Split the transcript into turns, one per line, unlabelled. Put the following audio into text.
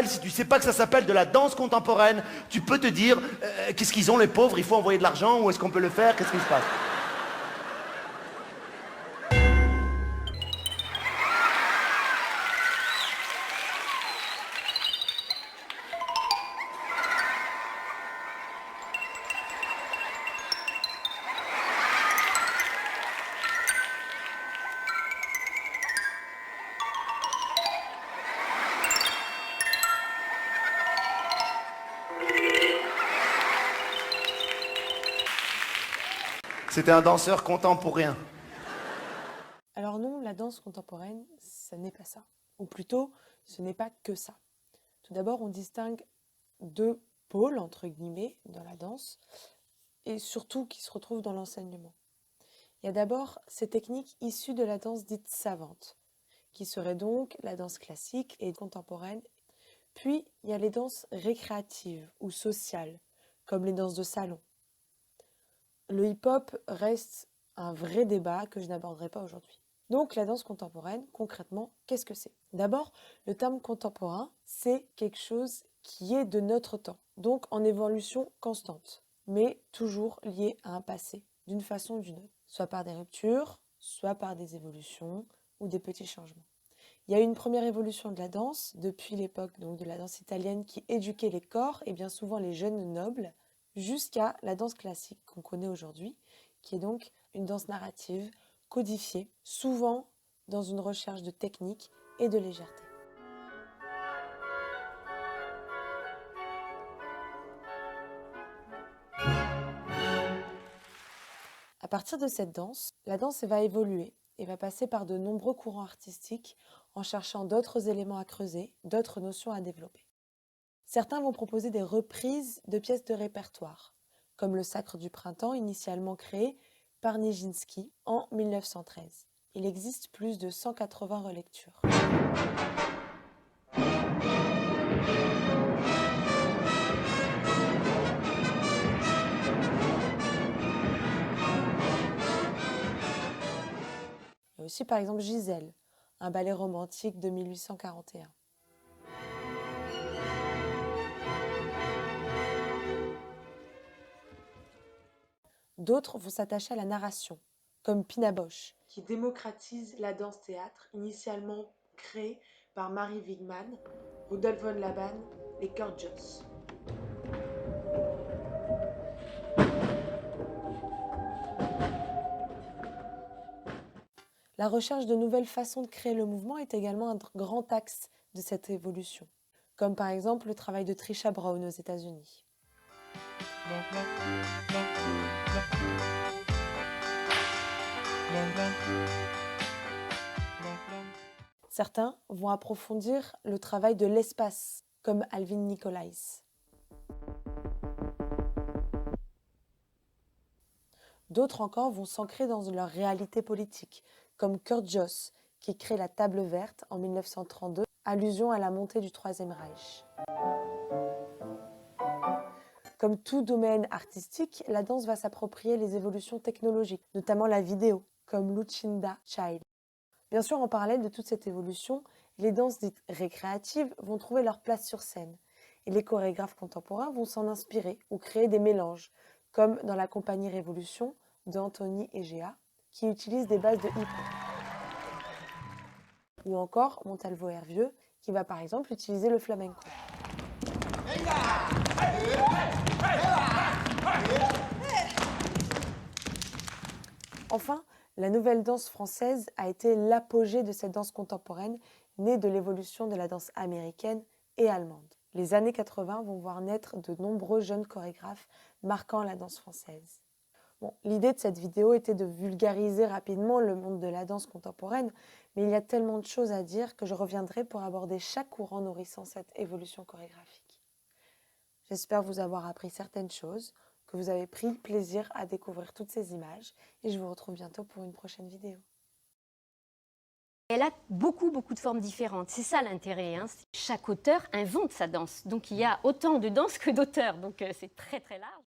Si tu sais pas que ça s'appelle de la danse contemporaine, tu peux te dire, qu'est-ce qu'ils ont les pauvres, il faut envoyer de l'argent, où est-ce qu'on peut le faire, qu'est-ce qui se passe? C'était un danseur contemporain.
Alors non, la danse contemporaine, ça n'est pas ça. Ou plutôt, ce n'est pas que ça. Tout d'abord, on distingue deux pôles, entre guillemets, dans la danse, et surtout qui se retrouvent dans l'enseignement. Il y a d'abord ces techniques issues de la danse dite savante, qui serait donc la danse classique et contemporaine. Puis, il y a les danses récréatives ou sociales, comme les danses de salon. Le hip-hop reste un vrai débat que je n'aborderai pas aujourd'hui. Donc la danse contemporaine, concrètement, qu'est-ce que c'est? D'abord, le terme contemporain, c'est quelque chose qui est de notre temps, donc en évolution constante, mais toujours lié à un passé, d'une façon ou d'une autre, soit par des ruptures, soit par des évolutions ou des petits changements. Il y a eu une première évolution de la danse depuis l'époque donc de la danse italienne qui éduquait les corps et bien souvent les jeunes nobles, jusqu'à la danse classique qu'on connaît aujourd'hui, qui est donc une danse narrative, codifiée, souvent dans une recherche de technique et de légèreté. À partir de cette danse, la danse va évoluer et va passer par de nombreux courants artistiques en cherchant d'autres éléments à creuser, d'autres notions à développer. Certains vont proposer des reprises de pièces de répertoire, comme le Sacre du Printemps, initialement créé par Nijinsky en 1913. Il existe plus de 180 relectures. Il y a aussi par exemple Gisèle, un ballet romantique de 1841. D'autres vont s'attacher à la narration, comme Pina Bausch, qui démocratise la danse-théâtre, initialement créée par Marie Wigman, Rudolf von Laban et Kurt Jooss. La recherche de nouvelles façons de créer le mouvement est également un grand axe de cette évolution, comme par exemple le travail de Trisha Brown aux États-Unis. Certains vont approfondir le travail de l'espace, comme Alvin Nicolais. D'autres encore vont s'ancrer dans leur réalité politique, comme Kurt Jooss, qui crée la Table verte en 1932, allusion à la montée du Troisième Reich. Comme tout domaine artistique, la danse va s'approprier les évolutions technologiques, notamment la vidéo, comme Lucinda Child. Bien sûr, en parallèle de toute cette évolution, les danses dites récréatives vont trouver leur place sur scène, et les chorégraphes contemporains vont s'en inspirer ou créer des mélanges, comme dans la compagnie Révolution d'Anthony Egea, qui utilise des bases de hip-hop. Ou encore Montalvo Hervieux, qui va par exemple utiliser le flamenco. Enfin, la nouvelle danse française a été l'apogée de cette danse contemporaine, née de l'évolution de la danse américaine et allemande. Les années 80 vont voir naître de nombreux jeunes chorégraphes marquant la danse française. Bon, l'idée de cette vidéo était de vulgariser rapidement le monde de la danse contemporaine, mais il y a tellement de choses à dire que je reviendrai pour aborder chaque courant nourrissant cette évolution chorégraphique. J'espère vous avoir appris certaines choses, que vous avez pris plaisir à découvrir toutes ces images, et je vous retrouve bientôt pour une prochaine vidéo.
Elle a beaucoup de formes différentes. C'est ça l'intérêt. Hein. Chaque auteur invente sa danse. Donc il y a autant de danses que d'auteurs. Donc c'est très large.